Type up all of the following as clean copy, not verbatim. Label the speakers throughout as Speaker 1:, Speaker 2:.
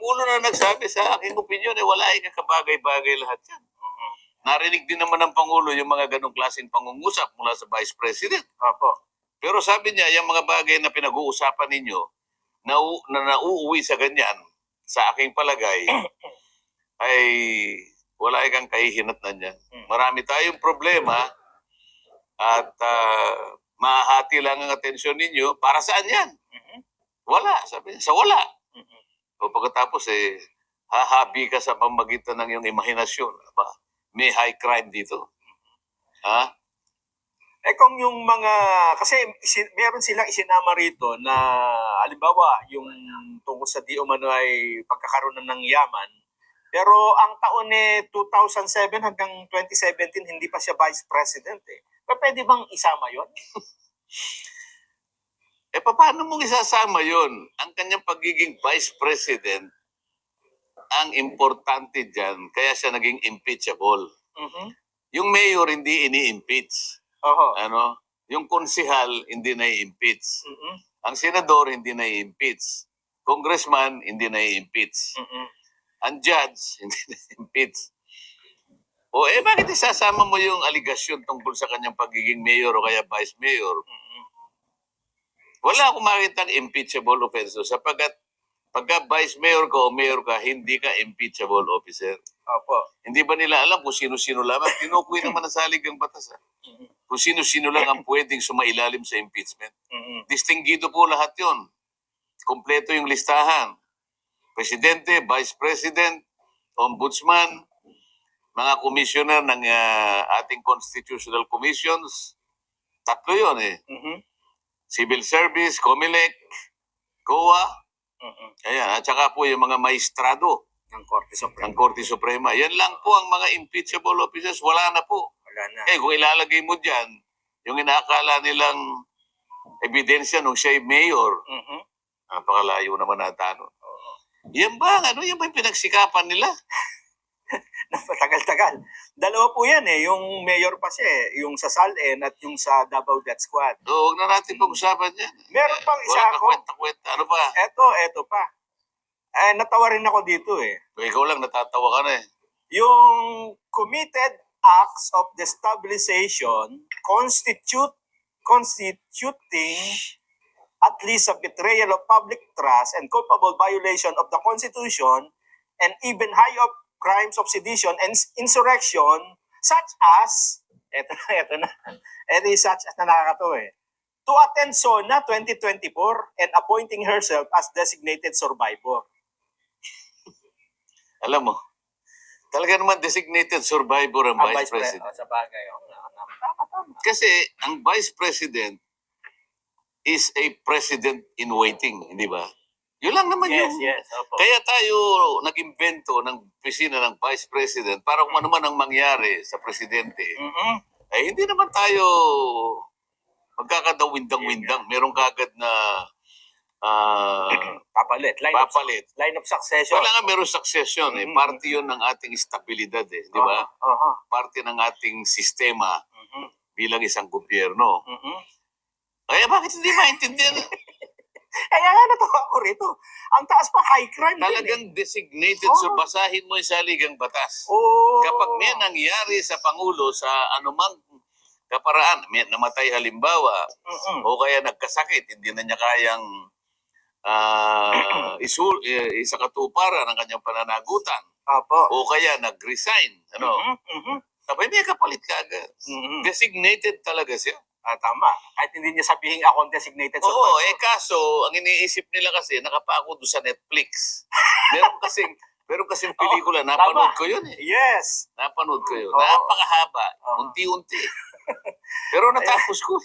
Speaker 1: Pangulo na nagsabi sa aking opinion, wala kabagay-bagay lahat yan. Narinig din naman ng Pangulo yung mga ganong klaseng pangungusap mula sa Vice President.
Speaker 2: Opo.
Speaker 1: Pero sabi niya, yung mga bagay na pinag-uusapan ninyo, na nauuwi sa ganyan, sa aking palagay, ay wala kang kahihinatnan niya. Marami tayong problema at mahahati lang ang atensyon ninyo. Para saan yan? Wala, sabi niya. Sa wala. O pagkatapos hahabi ka sa pamagitan ng iyong imahinasyon. May high crime dito. Ha?
Speaker 2: Kung yung mga, kasi meron silang isinama rito na, halimbawa, yung tungkol sa di umano ay pagkakaroon ng yaman, pero ang taon 2007 hanggang 2017, hindi pa siya Vice President Pero pwede bang isama yon?
Speaker 1: Paano mong isasama yon? Ang kanyang pagiging Vice President, ang importante dyan, kaya siya naging impeachable. Yung mayor hindi ini-impeach. Yung konsehal hindi na-impeach. Ang senador hindi na-impeach. Congressman hindi na-impeach. Ang judge hindi na-impeach. Bakit isasama mo yung aligasyon tungkol sa kanyang pagiging mayor o kaya vice mayor? Wala akong makitang impeachable offense sapagkat pagka vice mayor ka o mayor ka, hindi ka impeachable officer.
Speaker 2: Opo.
Speaker 1: Hindi ba nila alam kung sino-sino lamang? Tinukoy naman ang salig ng batas. Kung sino-sino lang ang pwedeng sumailalim sa impeachment. Distinguido po lahat yon. Kompleto yung listahan. Presidente, Vice President, Ombudsman, mga commissioner ng ating constitutional commissions. Tatlo yun Civil Service, COMELEC, COA, ayan, at saka po yung mga maestrado ng Korte Suprema. Yan lang po ang mga impeachable officers. Wala na po.
Speaker 2: Wala na.
Speaker 1: Kung ilalagay mo dyan, yung inaakala nilang ebidensya nung siya'y mayor, napakalayo naman natano. Yan ba? Yan ba yung pinagsikapan nila?
Speaker 2: Napatagal-tagal. Dalawa po yan yung mayor pa siya yung sa SALN at yung sa Davao Death Squad.
Speaker 1: Huwag na natin pag-usapan yan.
Speaker 2: Meron pang isa
Speaker 1: wala
Speaker 2: ako.
Speaker 1: Kwenta-kwenta. Ano pa?
Speaker 2: Eto pa. Natawa rin ako dito
Speaker 1: Ikaw lang, natatawa ka na
Speaker 2: Yung committed acts of destabilization constituting at least a betrayal of public trust and culpable violation of the Constitution and even high of crimes of sedition and insurrection such as, eto na, such as na nakakatawa to attend SONA 2024 and appointing herself as designated survivor.
Speaker 1: Alam mo, talaga naman designated survivor ang Vice President.
Speaker 2: Sa bagay.
Speaker 1: Kasi ang Vice President is a president in waiting, hindi ba? Yun lang naman
Speaker 2: Yes.
Speaker 1: Opo. Kaya tayo nag-invento ng opisina ng Vice President para kung ano man ang mangyari sa presidente. Hindi naman tayo magkakadawindang-windang. Meron kagad na
Speaker 2: papalit. Line of succession.
Speaker 1: Wala nga meron succession. Parte yun ng ating estabilidad. Di ba? Parte ng ating sistema bilang isang gobyerno. Kaya bakit hindi maintindihan?
Speaker 2: Kaya nga natawa ko rito. Ang taas pa, high crime.
Speaker 1: Talagang designated. So basahin mo yung saligang batas. Kapag may nangyari sa Pangulo sa anumang kaparaan, may namatay halimbawa, o kaya nagkasakit, hindi na niya kayang isakatuparan ang kanyang pananagutan. O kaya nag-resign. Sabay may kapalit ka agad. Designated talaga siya.
Speaker 2: Tama. Kahit hindi niya sabihin ako ang designated survivor.
Speaker 1: Kaso, ang iniisip nila kasi, nakapako doon sa Netflix. Meron kasing pelikula, napanood ko yun
Speaker 2: Yes.
Speaker 1: Napanood ko yun. Napakahaba. Unti-unti. Pero natapos ko.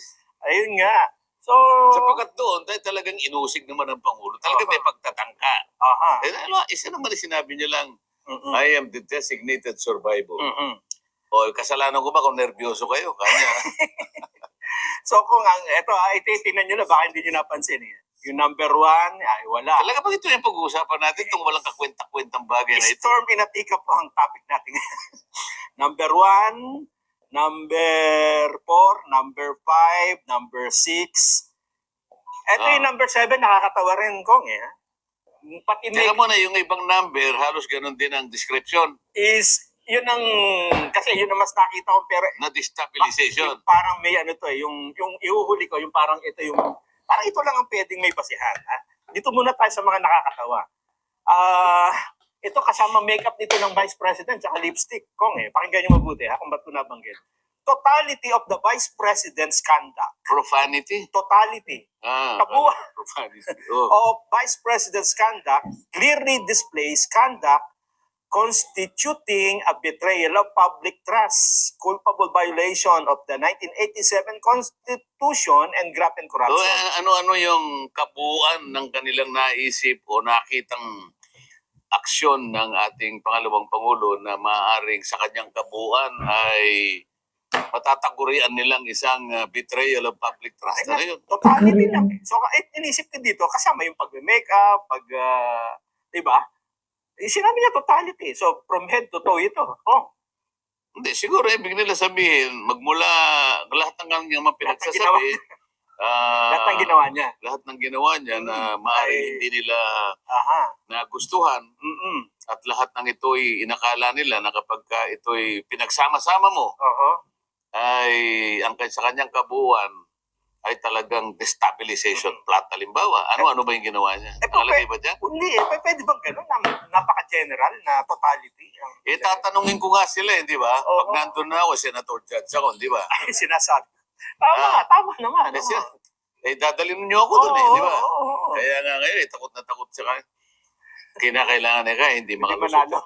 Speaker 2: Ayun nga. So,
Speaker 1: sapagkat doon, talagang inusig naman ng Pangulo. Talagang may pagtatangka. Isa naman sinabi niya lang, I am the designated survivor. Kasalanan ko ba kung nervyoso kayo? Kanya.
Speaker 2: So kung itinan nyo na, baka hindi nyo napansin Yung number 1, ay wala.
Speaker 1: Talaga ba ito yung pag-uusapan natin itong walang kakwenta-kwentang bagay na ito?
Speaker 2: Storm in a teacup po ang topic natin. Number 1, number 4, number 5, number 6. Ito yung number 7, nakakatawa rin, Kong pati
Speaker 1: Teka muna, yung ibang number, halos ganun din ang description
Speaker 2: is, yun ang, kasi yun ang mas nakita ko, pero
Speaker 1: na destabilization.
Speaker 2: yung parang may ano to eh, yung ihuhuli ko, yung parang ito yung, parang ito lang ang pwedeng may basihan. Ha? Dito muna tayo sa mga nakakatawa. Ito kasama makeup nito ng Vice President tsaka lipstick. Kong pakinggan nyo mabuti ha, kung ba't ko nabanggit. Totality of the Vice President's conduct.
Speaker 1: Profanity?
Speaker 2: Totality. Kabuuan
Speaker 1: Profanity. Oh.
Speaker 2: of Vice President's conduct clearly displays conduct constituting a betrayal of public trust, culpable violation of the 1987 Constitution, and graft and
Speaker 1: So,
Speaker 2: corruption.
Speaker 1: ano-ano yung kabuuan ng kanilang naisip o nakitang aksyon ng ating pangalawang Pangulo na maaaring sa kanyang kabuuan ay matatagurian nilang isang betrayal of public trust. Ano yun?
Speaker 2: Totality lang. So, inisip ko dito, kasama yung pag-makeup, di ba? Sinabi niya totality. So, from head to toe ito. Oh,
Speaker 1: Hindi, siguro ibig nila sabihin, magmula lahat ng kanyang mga pinagsasabi,
Speaker 2: lahat ng ginawa niya.
Speaker 1: lahat ng ginawa niya na maaaring hindi nila nagustuhan at lahat ng ito'y inakala nila na kapag ito'y pinagsama-sama mo, ay ang sa kanyang kabuuan ay talagang destabilization plot. Halimbawa, ano ba yung ginawa niya? Nakalagay ba dyan?
Speaker 2: Hindi, pwede bang gano'n? Napaka-general na totality.
Speaker 1: Tatanungin ko nga sila, di ba? Pag nandun na ako, senator judge ako, di ba?
Speaker 2: Ay, sinasabi. Tama naman.
Speaker 1: Kasi, dadalhin niyo ako doon di ba? Kaya nga ngayon, takot na takot siya. Kinakailangan niya hindi makalusot.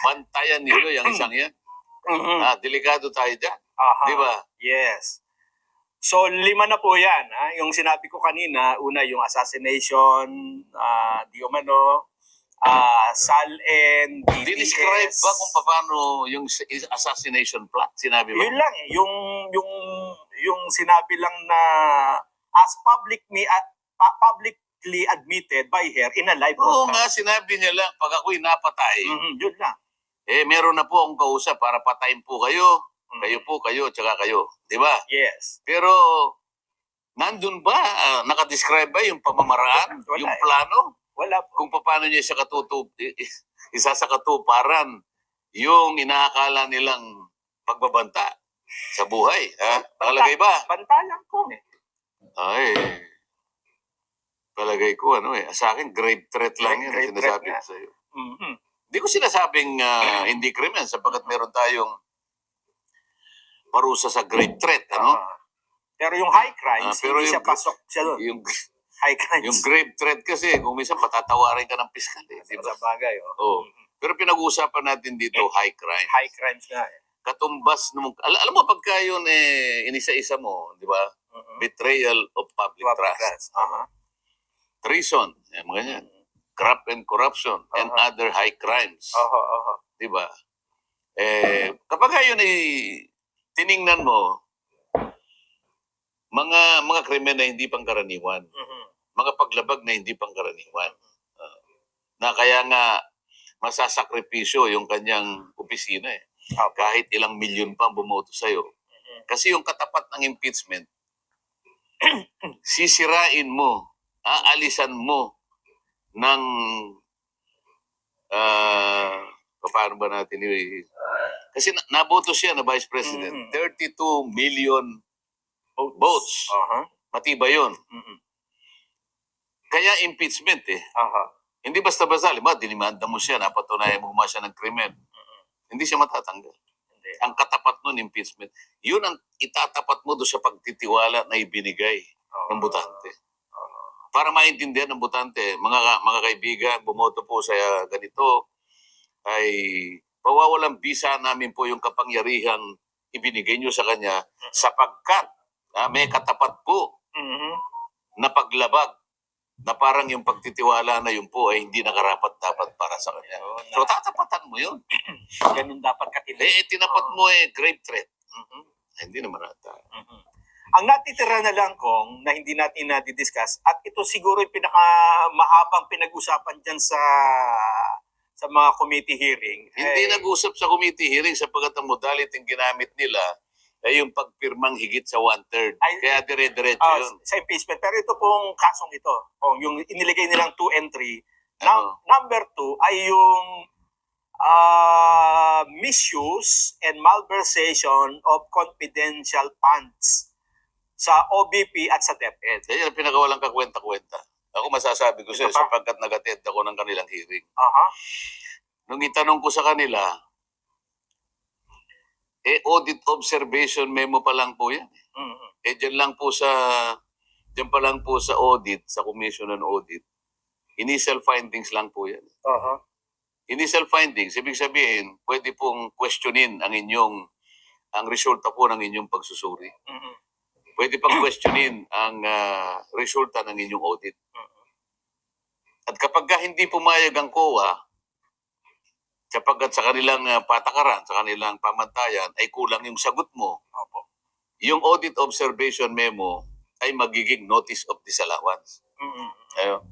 Speaker 1: Bantayan nilo yung isang yan. Delikado tayo dyan. Di ba?
Speaker 2: Yes. So, 5 na po yan. Yung sinabi ko kanina, una yung assassination, di umano, SALN, DDS.
Speaker 1: Dinescribe ba kung paano yung assassination plot? Sinabi ba?
Speaker 2: Yun lang yung sinabi lang na as publicly admitted by her in a live
Speaker 1: Oo
Speaker 2: broadcast.
Speaker 1: nga, sinabi niya lang, pag ako'y napatay,
Speaker 2: Yun lang.
Speaker 1: meron na po akong kausap para patayin po kayo. Kayo, tsaka kayo. Di ba?
Speaker 2: Yes.
Speaker 1: Pero, nandun ba, nakadescribe ba yung pamamaraan,
Speaker 2: Wala
Speaker 1: yung plano?
Speaker 2: Wala po.
Speaker 1: Kung paano niya siya isa sa katuparan yung inaakala nilang pagbabanta sa buhay. Nakalagay ba?
Speaker 2: Banta lang po
Speaker 1: Ay, palagay ko, sa akin, grave threat lang yan.
Speaker 2: Grave
Speaker 1: Sinasabi
Speaker 2: threat
Speaker 1: ko sa'yo. Hindi ko sinasabing hindi krimen sapagkat meron tayong parusa sa grave threat,
Speaker 2: pero yung high crimes,
Speaker 1: pero
Speaker 2: hindi siya pasok siya doon.
Speaker 1: Yung
Speaker 2: High crimes.
Speaker 1: yung grave threat kasi, kung minsan patatawarin ka ng piskal. Di ba?
Speaker 2: Sa bagay.
Speaker 1: Pero pinag-uusapan natin dito, high crime.
Speaker 2: High crimes nga
Speaker 1: Katumbas, alam mo, pagka yun, inisa-isa mo, di ba? Betrayal of public trust. Treason, mga yan. Graft and corruption, and other high crimes. Di ba? Kapag yun tiningnan mo, mga krimen na hindi pangkaraniwan, mga paglabag na hindi pangkaraniwan, na kaya nga masasakripisyo yung kanyang opisina kahit ilang milyon pa bumoto sa'yo. Kasi yung katapat ng impeachment, sisirain mo, aalisan mo ng paano ba natin kasi naboto siya na Vice President. 32 million votes. Matibay yun. Kaya impeachment Hindi basta-basta. Dinimanda mo siya, napatunayan mo siya ng krimen. Hindi siya matatanggal. Ang katapat nun, impeachment. Yun ang itatapat mo doon sa pagtitiwala na ibinigay ng botante. Para maintindihan ng botante, mga kaibigan, bumoto po sa ganito, ay pawawalang bisa namin po yung kapangyarihang ibinigay nyo sa kanya sapagkat may katapat po na paglabag na parang yung pagtitiwala na yun po ay hindi nakarapat-dapat para sa kanya. So tatapatan mo yun.
Speaker 2: Ganun dapat katilay.
Speaker 1: Tinapat mo grave threat. Hindi naman ata.
Speaker 2: Ang natitira na lang kung na hindi natin na-discuss at ito siguro yung pinakamahabang pinag-usapan dyan sa mga committee hearing.
Speaker 1: Hindi nag-usap sa committee hearing sapagkat ang modality ginamit nila ay yung pagpirmang higit sa 1/3. Kaya dire-diretso yun.
Speaker 2: Sa impeachment. Pero ito pong kasong ito, yung iniligay nilang 2 and 3,
Speaker 1: Ano?
Speaker 2: Number 2 ay yung misuse and malversation of confidential funds sa OBP at sa DepEd.
Speaker 1: Yan ang pinakawalang kakwenta-kwenta. Ako masasabi ko sa'yo,
Speaker 2: Ito pa.
Speaker 1: sapagkat nag-attend ako ng kanilang hearing.
Speaker 2: Aha.
Speaker 1: Nung itanong ko sa kanila, audit observation memo pa lang po yan.
Speaker 2: Mhm.
Speaker 1: Dyan pa lang po sa audit, sa Commission on Audit, initial findings lang po yan.
Speaker 2: Aha.
Speaker 1: Initial findings, ibig sabihin, pwede pong questionin ang resulta po ng inyong pagsusuri.
Speaker 2: Mhm.
Speaker 1: Pwede pang questionin ang resulta ng inyong audit. At kapag hindi pumayag ang COA, sapagkat sa kanilang patakaran, sa kanilang pamantayan, ay kulang yung sagot mo,
Speaker 2: Opo.
Speaker 1: yung audit observation memo ay magiging notice of disallowance.
Speaker 2: Mhm.
Speaker 1: Ayun.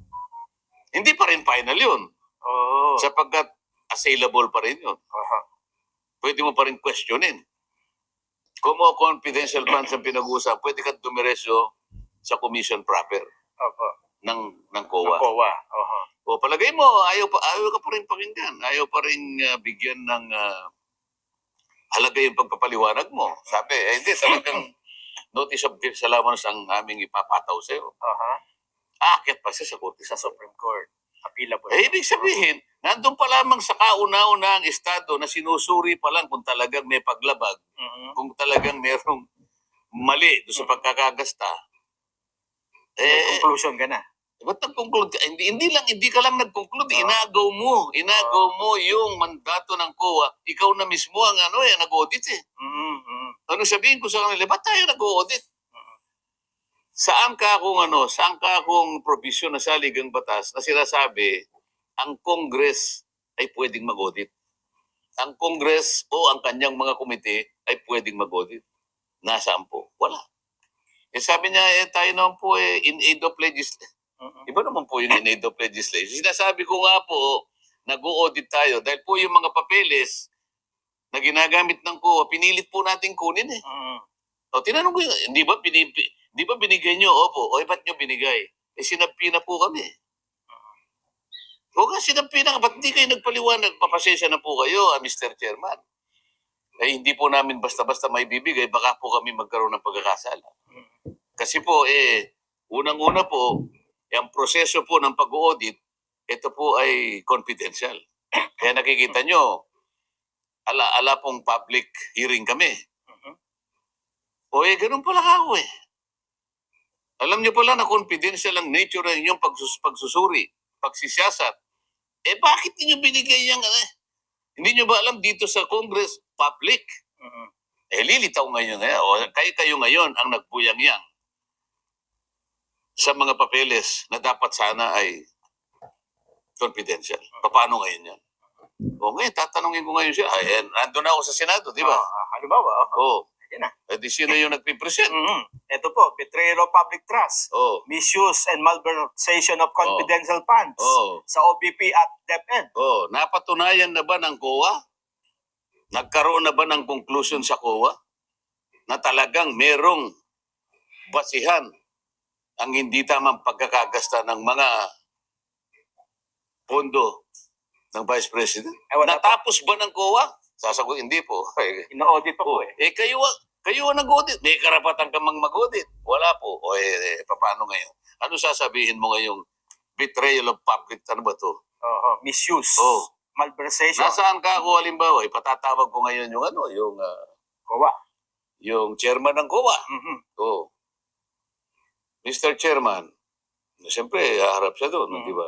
Speaker 1: Hindi pa rin final yun,
Speaker 2: Oh.
Speaker 1: sapagkat assailable pa rin yun.
Speaker 2: Aha.
Speaker 1: Pwede mo pa rin questionin. Kung mo confidential funds ang pinag-uusap, pwede kang dumiretso sa commission proper
Speaker 2: Opo.
Speaker 1: ng COA.
Speaker 2: COA. Aha.
Speaker 1: O palagay mo, ayaw ka pa rin pakinggan. Ayaw pa rin bigyan ng halaga yung pagpapaliwanag mo. Sabi, hindi, talagang notice of disallowance ang aming ipapataw sa'yo.
Speaker 2: Aha.
Speaker 1: Aakyat pa siya sa korte
Speaker 2: Sa Supreme Court. Appealable.
Speaker 1: ibig sabihin, nandun pa lamang sa kauna-una ang estado na sinusuri pa lang kung talagang may paglabag,
Speaker 2: Mhm.
Speaker 1: kung talagang merong mali doon sa pagkakagasta.
Speaker 2: May conclusion ka na.
Speaker 1: Ba't nag-conclude ka? Hindi ka lang nag-conclude.
Speaker 2: Oo.
Speaker 1: Inagaw mo yung mandato ng COA. Ikaw na mismo ang nag-audit eh.
Speaker 2: Mhm.
Speaker 1: Ano sabihin ko sa kanila, ba't tayo nag-audit? Saan ka akong provision na saligang batas na sinasabi ang Congress ay pwedeng mag-audit? Ang Congress o ang kanyang mga komite ay pwedeng mag-audit. Nasaan po? Wala. Sabi niya, tayo naman po in aid of legislation.
Speaker 2: Mhm.
Speaker 1: Iba naman po yung in aid of legislation. Sinasabi ko nga po, nag-audit tayo dahil po yung mga papeles na ginagamit ng COA, pinilit po natin kunin eh.
Speaker 2: Mhm.
Speaker 1: O, tinanong ko yun, di ba binigay nyo? Opo. O, ba't nyo binigay? Sinabpi na po kami. O nga, sinabpi na. Ba't di kayo nagpaliwanag? Papasensya na po kayo, Mr. Chairman. Hindi po namin basta-basta may bibigay, baka po kami magkaroon ng pagkakasala. Kasi po, unang-una po, ang proseso po ng pag-audit, ito po ay confidential. Kaya nakikita nyo, ala pong public hearing kami.
Speaker 2: Mhm.
Speaker 1: O ganun pala ako eh. Alam niyo pala na confidential ang nature ng inyong pagsusuri, pagsisiyasat. Bakit niyo binigay yung Hindi niyo ba alam dito sa Congress, public?
Speaker 2: Mhm.
Speaker 1: Lilitaw ngayon. O kayo ngayon ang nagbuyang-yang sa mga papeles na dapat sana ay confidential. Paano ngayon yan? O ngayon, tatanungin ko ngayon siya. Nandun na ako sa Senado, di ba?
Speaker 2: Halimbawa,
Speaker 1: Oo.
Speaker 2: Ayan na.
Speaker 1: Di sino yung nagpipresent?
Speaker 2: Mhm. Ito po, betrayal of public trust,
Speaker 1: Oo.
Speaker 2: misuse and malversation of confidential funds
Speaker 1: Oo.
Speaker 2: sa OBP at DepEd.
Speaker 1: Oh, napatunayan na ba ng COA? Nagkaroon na ba ng conclusion sa COA na talagang merong basihan ang hindi tamang pagkakagasta ng mga pondo ng Vice President?
Speaker 2: Wala po.
Speaker 1: Natapos ba ng COA? Sasagot, hindi po.
Speaker 2: Ino-audit pa po eh.
Speaker 1: Kayo ang nag-audit. May karapatan ka mang mag-audit. Wala po. Paano ngayon? Ano sasabihin mo ngayong betrayal of public, ano ba to?
Speaker 2: Misuse.
Speaker 1: Oh.
Speaker 2: Malversation.
Speaker 1: Nasaan ka ako halimbawa? Ipatatawag ko ngayon yung
Speaker 2: COA.
Speaker 1: yung chairman ng COA.
Speaker 2: Mhm.
Speaker 1: Oh. Mr. Chairman, siyempre, haharap siya doon, di ba?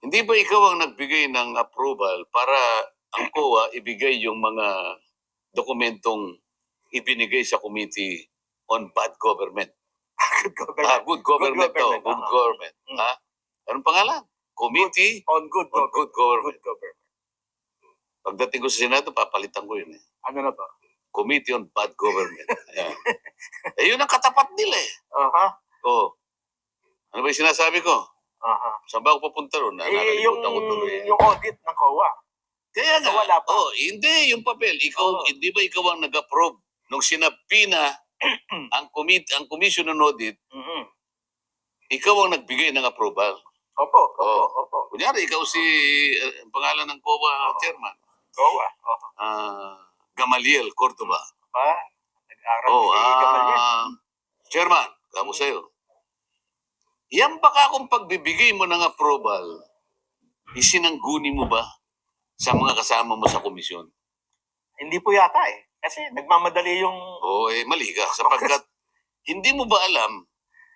Speaker 1: Hindi ba ikaw ang nagbigay ng approval para ang COA ibigay yung mga dokumentong ibinigay sa Committee on Bad Government?
Speaker 2: Good government.
Speaker 1: Good government.
Speaker 2: Good government.
Speaker 1: Good government. Ha? Anong pangalan? Committee
Speaker 2: On good
Speaker 1: on Good Government.
Speaker 2: Good government.
Speaker 1: Pagdating ko sa Senado, papalitan ko yun eh.
Speaker 2: Ano na ba?
Speaker 1: Committee on Bad Government. Ayan. Yun ang katapat nila eh.
Speaker 2: Aha.
Speaker 1: Oh. Ano ba yung sinasabi ko?
Speaker 2: Aha.
Speaker 1: Saan ba ako papunta ron? Nakalimutan ko tuloy.
Speaker 2: Yung audit ng COA.
Speaker 1: Kaya nga.
Speaker 2: Wala pa.
Speaker 1: Hindi, yung papel. Hindi ba ikaw ang nag-approve nung sinabi na ang Commission on Audit,
Speaker 2: Mhm.
Speaker 1: ikaw ang nagbigay ng approval.
Speaker 2: Opo, opo,
Speaker 1: Oo.
Speaker 2: opo.
Speaker 1: Kunyari, ikaw si, ang pangalan ng COA chairman,
Speaker 2: Goa. Opo.
Speaker 1: Gamaliel Cordoba.
Speaker 2: Nag-aral
Speaker 1: Oh,
Speaker 2: si Gamaliel.
Speaker 1: chairman, kamo sa'yo. Yan baka kung pagbibigay mo ng approval, isinangguni mo ba sa mga kasama mo sa komisyon?
Speaker 2: Hindi po yata eh. Kasi nagmamadali yung...
Speaker 1: Oo, mali ka. Sapagkat hindi mo ba alam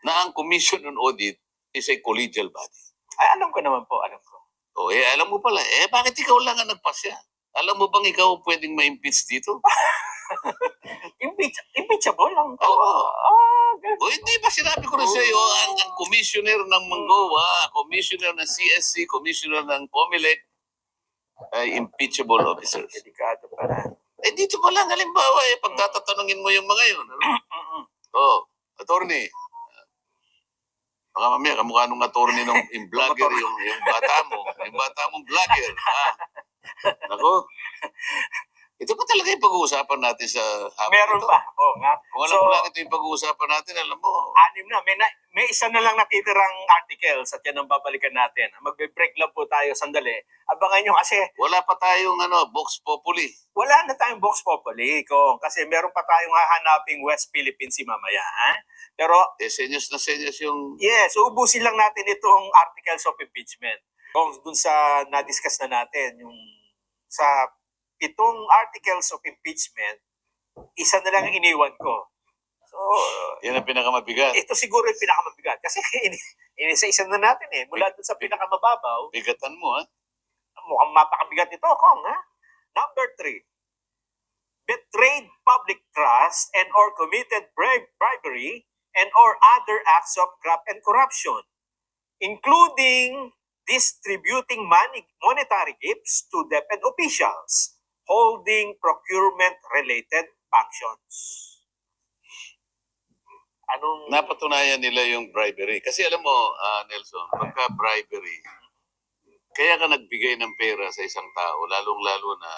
Speaker 1: na ang Commission on Audit is a collegial body?
Speaker 2: Ay, alam ko naman po, alam ko.
Speaker 1: Alam mo pala. Bakit ikaw lang ang nagpasya? Alam mo bang ikaw pwedeng ma-impeach dito?
Speaker 2: Impeachable lang.
Speaker 1: Oo.
Speaker 2: Ganun.
Speaker 1: Hindi ba sinabi ko rin sa iyo, ang commissioner ng Mangoa, commissioner ng CSC, commissioner ng COMELEC, ay impeachable officers.
Speaker 2: Delikado pala.
Speaker 1: Dito pa lang, halimbawa, pagtatatanungin mo yung mga yun. Attorney. Baka mamaya, kamukha nung attorney nung yung vlogger, yung bata mo. Yung bata mong vlogger. Nako. Ito pa talaga yung pag-uusapan natin sa hapon
Speaker 2: Meron
Speaker 1: ito.
Speaker 2: pa. Oo nga.
Speaker 1: Kung alam mo lang ito yung pag-uusapan natin, alam mo.
Speaker 2: 6 na. May isa na lang natitirang articles at yan ang babalikan natin. Magbe-break lang po tayo sandali. Abangan nyo kasi
Speaker 1: Wala pa tayong Vox Populi.
Speaker 2: wala na tayong Vox Populi kasi meron pa tayong hahanaping West Philippine Sea mamaya. Pero
Speaker 1: Senyos na senyos yung...
Speaker 2: yes, ubusin lang natin itong articles of impeachment. Kung dun sa na-discuss na natin, yung sa 7 articles of impeachment, isa na lang ang iniwan ko. So,
Speaker 1: Yan ang pinakamabigat.
Speaker 2: ito siguro yung pinakamabigat. Kasi inisa-isa na natin eh. Mula dun sa pinakamababaw,
Speaker 1: Bigatan mo, ha?
Speaker 2: mukhang mapakabigat ito, Kong, ha? Number 3, betrayed public trust and or committed bribery and or other acts of graft and corruption, including distributing monetary gifts to DepEd officials holding procurement-related functions. Anong...
Speaker 1: Napatunayan nila yung bribery. Kasi alam mo, Nelson, pagka bribery, kaya ka nagbigay ng pera sa isang tao, lalong-lalo na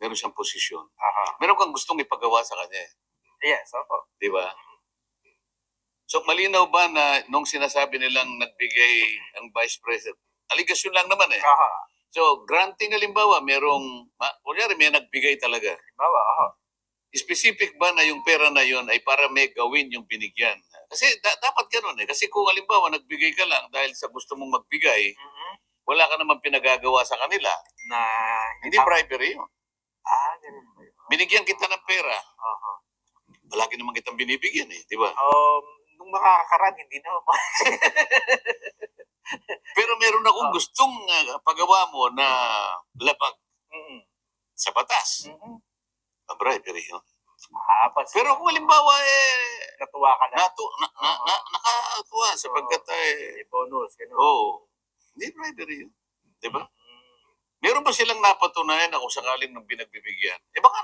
Speaker 1: meron siyang posisyon. Meron kang gustong ipagawa sa kanya.
Speaker 2: Yes, opo.
Speaker 1: Di ba? So malinaw ba na nung sinasabi nilang nagbigay ang Vice President, aligasyon lang naman eh. So granting halimbawa, kunyari may nagbigay talaga.
Speaker 2: Halimbawa,
Speaker 1: Specific ba na yung pera na yon ay para may gawin yung binigyan? Kasi dapat ganun eh. Kasi kung halimbawa nagbigay ka lang dahil sa gusto mong magbigay, wala ka naman pinagagawa sa kanila.
Speaker 2: Na...
Speaker 1: Hindi bribery yun.
Speaker 2: Ganun ba yun?
Speaker 1: Binigyan kita ng pera. Palagi naman kitang binibigyan eh. Di ba?
Speaker 2: Nung makakakaraan, hindi na ako.
Speaker 1: Pero meron akong gustong pagawa mo na labag sa batas. Bribery yun. Pero kung halimbawa
Speaker 2: Natuwa ka na.
Speaker 1: nakatuwa sapagkat
Speaker 2: bonus, gano'n.
Speaker 1: hindi bribery yun. Di ba? Meron ba silang napatunayan na kung sakaling nang binagbibigyan? Baka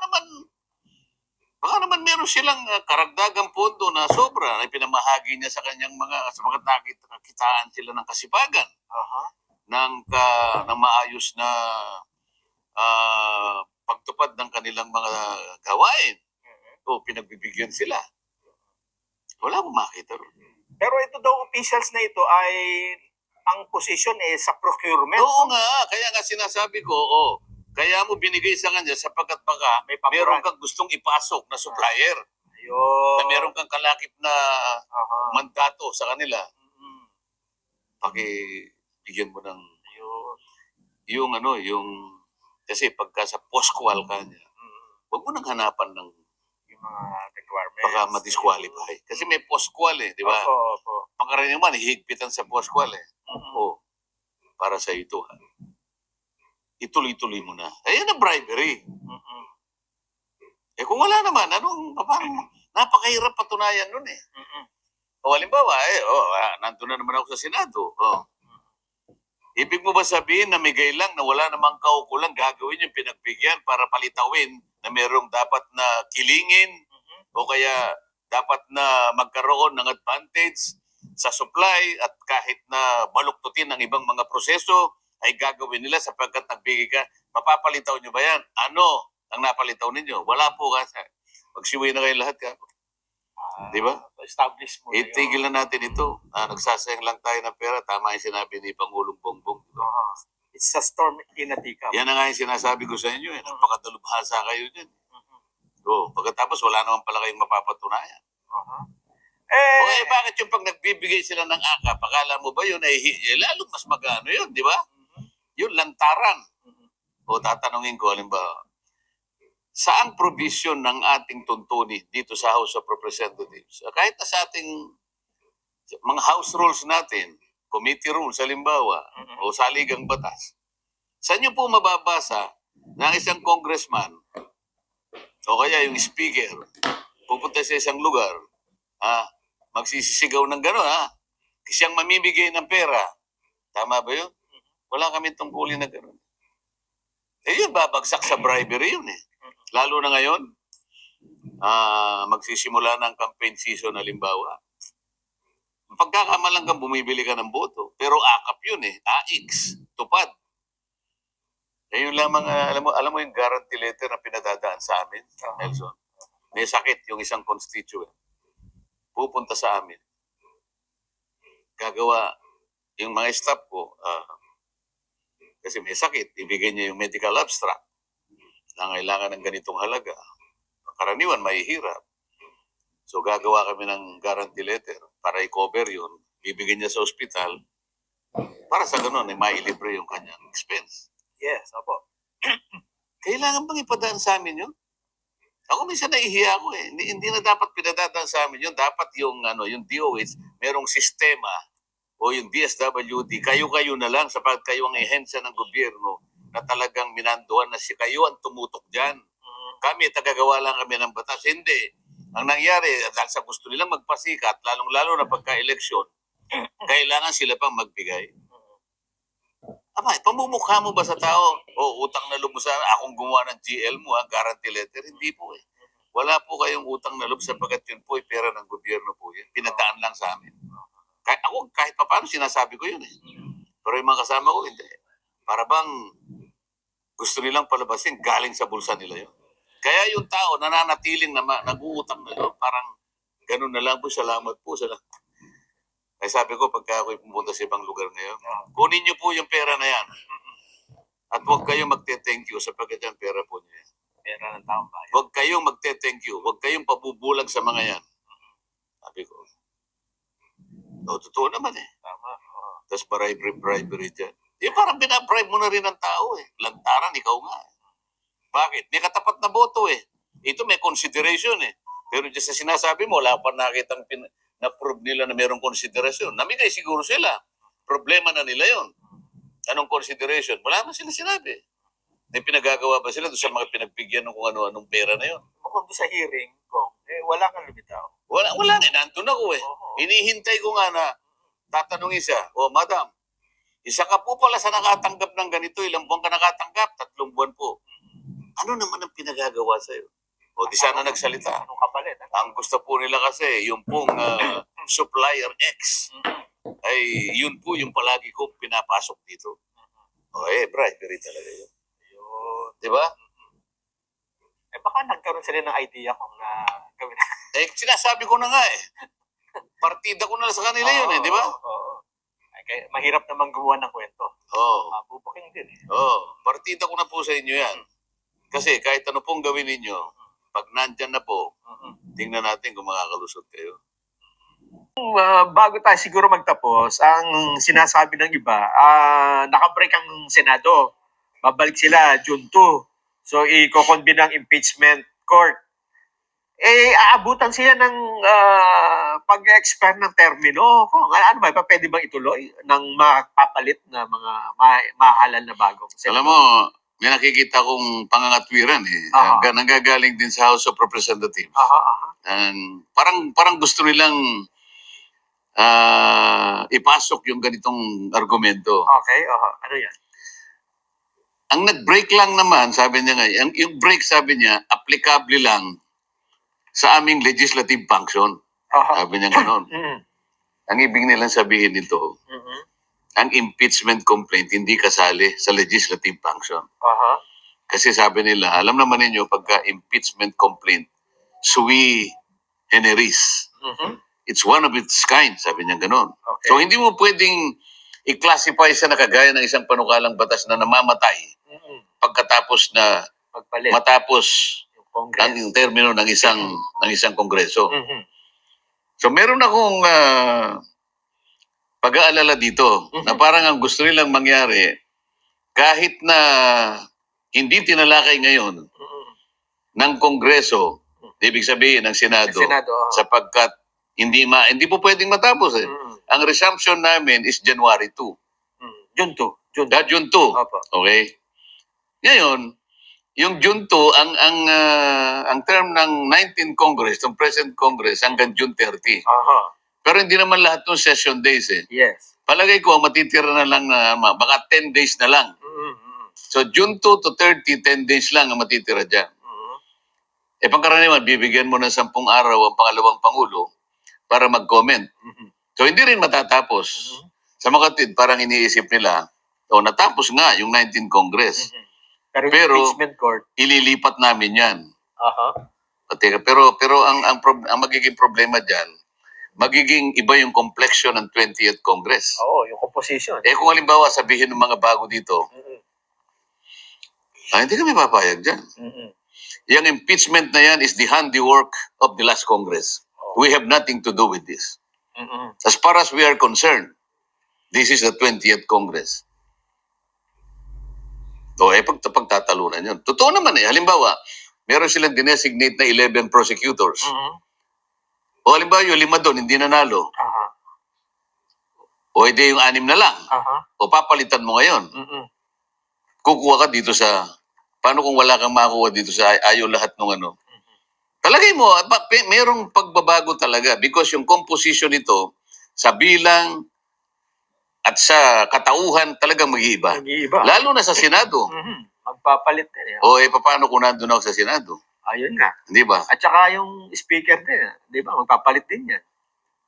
Speaker 1: naman meron silang karagdagang pondo na sobra na pinamahagi niya sa kanyang sapagkat nakitaan sila ng kasipagan ng maayos na pagtupad ng kanilang mga gawain. Pinagbibigyan sila. Wala akong makita ron.
Speaker 2: Pero ito daw, officials na ito ay ang position sa procurement.
Speaker 1: Oo nga, kaya nga sinasabi ko, kaya mo binigay sa kanya sapagkat baka meron kang gustong ipasok na supplier.
Speaker 2: Ayun.
Speaker 1: Na meron kang kalakip na mandato sa kanila. Pakibigyan mo ng yung kasi pagka sa post-qual ka niya, huwag mo nang hanapan ng
Speaker 2: yung mga requirements.
Speaker 1: Baka ma-disqualify. Kasi may post-qual di ba?
Speaker 2: Opo.
Speaker 1: Pangkaraniwan, hihigpitan sa post-qual para sa ito. Ituloy-tuloy mo na. Ayan ang bribery. Kung wala naman, paano? Napakahirap patunayan nun eh. Halimbawa, nandun na naman ako sa Senado. Ibig mo ba sabihin na may gailang na wala namang kaukulang gagawin yung pinagbigyan para palitawin na merong dapat na kilingin o kaya dapat na magkaroon ng advantage sa supply at kahit na baluktutin ng ibang mga proseso ay gagawin nila sapagkat nagbigay ka. Mapapalitaw nyo ba yan? Ano ang napalitaw ninyo? Wala po kasi. Magsiwi na kayo lahat ka. Di ba?
Speaker 2: Establish mo na yun.
Speaker 1: Itigil na natin ito. Nagsasayang lang tayo ng pera. Tama yung sinabi ni Pangulong Bongbong. Di ba?
Speaker 2: It's a storm in a teacup.
Speaker 1: Yan na nga yung sinasabi ko sa inyo. Napakadalubhasa kayo dyan. Pagkatapos wala naman pala kayong mapapatunayan. Bakit yung pag nagbibigay sila ng akap, akala mo ba yun ay lalong mas magano yun, di ba? Yun, lantaran. Tatanungin ko, halimbawa, saang provision ng ating tuntunin dito sa House of Representatives? Kahit na sa ating mga House rules natin, committee rules, halimbawa, o saligang batas, saan nyo po mababasa na isang congressman o kaya yung speaker pupunta sa isang lugar, magsisisigaw ng gano'n, siyang mamimigay ng pera. Tama ba yun? Wala kami tungkulin na gano'n. Yun, babagsak sa bribery yun eh. Lalo na ngayon, magsisimula ng campaign season halimbawa. Pagkakamalang kang bumibili ka ng boto, pero akap yun eh, AX, tupad. Yun lamang, alam mo yung guarantee letter na pinadadaan sa amin, Nelson? May sakit yung isang constituent. Pupunta sa amin. Gagawa yung mga staff ko, kasi may sakit, ibigay niya yung medical abstract na kailangan ng ganitong halaga. Karaniwan, mahihirap. So gagawa kami ng guarantee letter para i-cover yun. Ibigay niya sa ospital para sa ganun, mailibre yung kanyang expense.
Speaker 2: Yes, opo.
Speaker 1: Kailangan bang ipadaan sa amin yun? Ako minsan nahihiya ako eh. Hindi na dapat pinadadaan sa amin yun. Dapat yung DOH, merong sistema o yung DSWD, kayo-kayo na lang sapagkat kayo ang ehensya ng gobyerno na talagang minanduan na kayo ang tumutok dyan. Kami, tagagawa lang kami ng batas. Hindi. Ang nangyari, dahil sa gusto nilang magpasikat, lalong-lalo na pagka-eleksyon, kailangan sila pang magbigay. Pamumukha mo ba sa tao? Utang na loob mo sana. Akong gumawa ng GL mo, guarantee letter. Hindi po eh. Wala po kayong utang na loob sapagkat yun po ay pera ng gobyerno po yun. Pinadaan lang sa amin. Kahit pa paano sinasabi ko yun eh. Pero yung mga kasama ko, hindi. Para bang gusto nilang palabasin, galing sa bulsa nila yun. Kaya yung tao nananatiling na nag-uutang na loob, parang ganun na lang po, salamat po. Ay sabi ko, pagka ako'y pumunta sa ibang lugar ngayon, kunin niyo po yung pera na yan. At huwag kayong magte-thank you sapagkat yung pera po niya.
Speaker 2: Pera ng taong bayan.
Speaker 1: Huwag kayong magte-thank you. Huwag kayong pabubulag sa mga yan. Sabi ko. Totoo naman eh.
Speaker 2: Tama.
Speaker 1: Tapos bribery dyan. Parang binabribe mo na rin ang tao eh. Lantaran, ikaw nga eh. Bakit? May katapat na boto eh. Ito may consideration eh. Pero dyan sa sinasabi mo, wala pa nakitang na-prove nila na mayroong consideration. Namigay siguro sila. Problema na nila yon. Anong consideration? Wala man sila sinabi. May pinagagawa ba sila doon sa mga pinagbigyan ng kung ano-anong pera na yon?
Speaker 2: Kung sa hearing ko, wala kang lumitaw.
Speaker 1: Wala na. Nandun ako eh. Hinihintay ko nga na tatanungin siya, madam, isa ka po pala sa nakatanggap ng ganito, ilang buwan ka nakatanggap? 3 buwan po. Ano naman ang pinagagawa sa'yo? Di sana nagsalita.
Speaker 2: Anong kapalit?
Speaker 1: Ang gusto po nila kasi, yung pong supplier X, ay yun po yung palagi ko pinapasok dito. Bribery talaga yun. Di ba?
Speaker 2: Baka nagkaroon sila ng idea kung na gawin.
Speaker 1: Sinasabi ko na nga eh. Partida ko na sa kanila yun eh, di ba?
Speaker 2: Kaya mahirap naman gumawa ng kwento. Bubuking din eh.
Speaker 1: Partida ko na po sa inyo yan. Kasi kahit ano pong gawin ninyo, pag nandyan na po, tingnan natin kung makakalusot kayo.
Speaker 2: Bago tayo siguro magtapos, ang sinasabi ng iba, nakabreak ang Senado. Babalik sila June 2. So, i-convene ang impeachment court. Aabutan sila ng pag-expire ng termino. Ano ba, pwede bang ituloy ng mapapalit na mga mahalal na bagong Senado?
Speaker 1: Alam mo, may nakikita kong pangangatwiran eh. Nanggagaling din sa House of Representatives. Parang gusto nilang ipasok yung ganitong argumento.
Speaker 2: Okay, ano yan?
Speaker 1: Ang nag-break lang naman, sabi niya nga, yung break sabi niya, applicable lang sa aming legislative function. Sabi niya gano'n. Ang ibig nilang sabihin nito, ang impeachment complaint hindi kasali sa legislative function. Kasi sabi nila, alam naman ninyo, pagka impeachment complaint, sui Generis.
Speaker 2: Mhm.
Speaker 1: It's one of its kind, sabi niya ganun.
Speaker 2: Okay.
Speaker 1: So hindi mo pwedeng i-classify sa nakagaya ng isang panukalang batas na namamatay
Speaker 2: Mhm.
Speaker 1: pagkatapos na
Speaker 2: Pagpalit.
Speaker 1: matapos
Speaker 2: Yung Congress.
Speaker 1: ang termino ng isang kongreso.
Speaker 2: Mhm.
Speaker 1: So meron akong pag-aalala dito na parang ang gusto nilang mangyari kahit na hindi tinalakay ngayon
Speaker 2: Mhm.
Speaker 1: ng kongreso, ibig sabihin ng Senado,
Speaker 2: Senado, oo.
Speaker 1: sapagkat hindi po pwedeng matapos eh.
Speaker 2: Mhm.
Speaker 1: Ang resumption namin is January 2.
Speaker 2: Mhm. June 2.
Speaker 1: June 2.
Speaker 2: Opo.
Speaker 1: Okay? Ngayon, yung June 2, ang term ng 19th Congress, ng present Congress, hanggang June 30.
Speaker 2: Aha.
Speaker 1: Pero hindi naman lahat ng session days eh.
Speaker 2: Yes.
Speaker 1: Palagay ko, matitira na lang na, baka 10 days na lang.
Speaker 2: Mhm.
Speaker 1: So, June 2 to 30, 10 days lang ang matitira dyan.
Speaker 2: Mhm.
Speaker 1: Eh, pangkaraniwan, bibigyan mo ng 10 araw ang pangalawang Pangulo para mag-comment.
Speaker 2: Mhm.
Speaker 1: So, hindi rin matatapos.
Speaker 2: Mhm.
Speaker 1: Sa mga kapatid, parang iniisip nila, natapos nga yung 19th Congress.
Speaker 2: Mhm. Pero,
Speaker 1: Pero-
Speaker 2: impeachment court.
Speaker 1: Ililipat namin yan.
Speaker 2: Aha.
Speaker 1: Teka, pero ang magiging problema dyan, magiging iba yung complexion ng 20th Congress.
Speaker 2: Oo, yung composition.
Speaker 1: Eh kung halimbawa sabihin ng mga bago dito,
Speaker 2: Mhm.
Speaker 1: hindi kami papayag dyan.
Speaker 2: Mhm.
Speaker 1: Yung impeachment na yan is the handiwork of the last Congress. We have nothing to do with this.
Speaker 2: Mhm.
Speaker 1: As far as we are concerned, this is the 20th Congress. Pagtatalunan yun. Totoo naman eh. Halimbawa, meron silang dinesignate na 11 prosecutors.
Speaker 2: Mhm.
Speaker 1: O halimbawa yung 5 doon, hindi nanalo.
Speaker 2: Aha.
Speaker 1: O hindi yung 6 na lang.
Speaker 2: Aha.
Speaker 1: O papalitan mo ngayon.
Speaker 2: Mhm.
Speaker 1: Kukuha ka dito sa... Paano kung wala kang makuha dito sa ayaw lahat ng ano? Talagay mo, merong pagbabago talaga because yung composition nito sa bilang at sa katauhan talagang mag-iiba.
Speaker 2: Nag-iiba.
Speaker 1: Lalo na sa Senado.
Speaker 2: Mhm. Magpapalit din eh.
Speaker 1: O paano kung nandun ako sa Senado?
Speaker 2: Ayun nga.
Speaker 1: Hindi ba?
Speaker 2: At saka yung speaker din, di ba? Magpapalit din yan.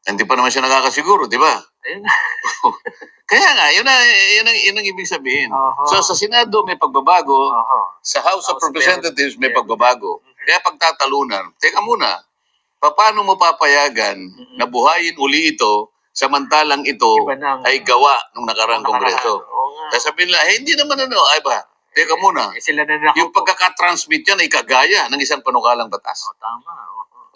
Speaker 1: Hindi pa naman siya nakakasiguro, di ba?
Speaker 2: Ayun nga.
Speaker 1: Kaya nga, yun ang ibig sabihin.
Speaker 2: Aha.
Speaker 1: So sa Senado may pagbabago,
Speaker 2: Aha.
Speaker 1: sa House of
Speaker 2: House
Speaker 1: Representatives may
Speaker 2: yeah.
Speaker 1: pagbabago. Kaya pagtatalunan, teka muna, paano mo papayagan na buhayin uli ito samantalang ito
Speaker 2: Iba ng-
Speaker 1: ay gawa ng nakarang
Speaker 2: Nung nakaraan.
Speaker 1: Kongreso?
Speaker 2: Oo nga.
Speaker 1: Sasabihin nila, hindi naman ay ba? Teka muna,
Speaker 2: Sila na nakaupo.
Speaker 1: yung pagkakatransmit yan ay kagaya ng isang panukalang batas.
Speaker 2: Tama.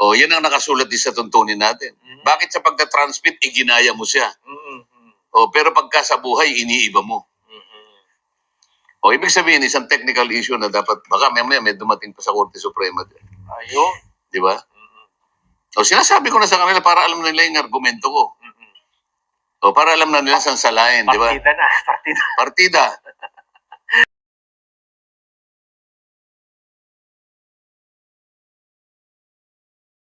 Speaker 2: Oo.
Speaker 1: Yan ang nakasulat din sa tuntunin natin.
Speaker 2: Mhm.
Speaker 1: Bakit sa pagka-transmit, iginaya mo siya?
Speaker 2: Mhm.
Speaker 1: Pero pagka sa buhay, iniiba mo.
Speaker 2: Mhm.
Speaker 1: Ibig sabihin, isang technical issue na dapat, baka may dumating pa sa Korte Suprema.
Speaker 2: Ayun.
Speaker 1: Di ba?
Speaker 2: Mhm.
Speaker 1: Sinasabi ko na sa kanila para alam nila yung argumento ko.
Speaker 2: Mhm.
Speaker 1: Para alam na nila saan salain, di ba?
Speaker 2: Partida na. Partida.
Speaker 1: Partida.